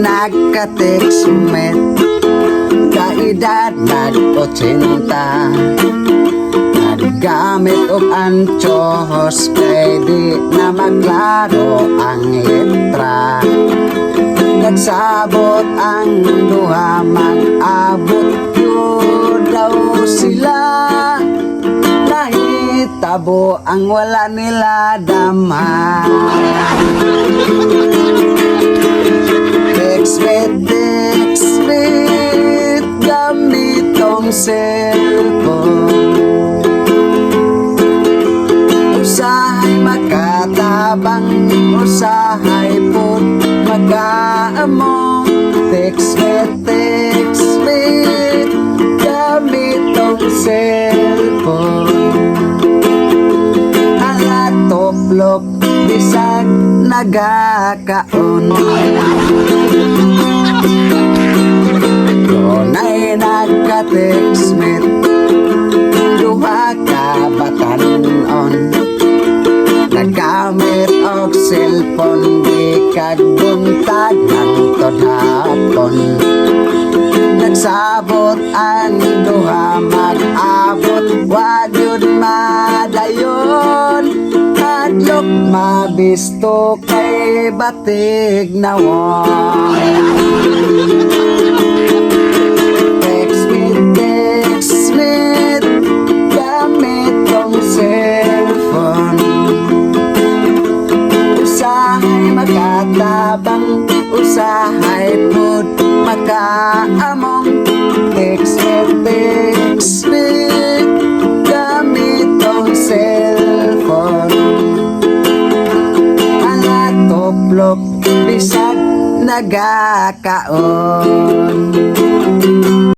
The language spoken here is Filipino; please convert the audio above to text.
nagka-textmate kaedad nag-80 naggamit og anchos kay di na maklaro ang letra. Nagsabot ang duha mag-abot yun daw sila. Nahitabo ang wala nila damha. Textmate gamit tong cellphone. Usahay makatabang, usahay put mag-aamong. Textmate gamit tong cellphone. Ang toplok bisag nagakaon. Doonay nagka-textmate duha ka batanon. Naggamit og cellphone di kagbuntag hangtod hapon. Nagsabot ang duha mag-abot wa gyud madayon. Hadlok mabisto kay batig nawon. Textmate gamit tong cellphone. Usahay makatabang, usahay pud makaamong. Textmate gamit tong cellphone. Ang toplok bisag nagakaon.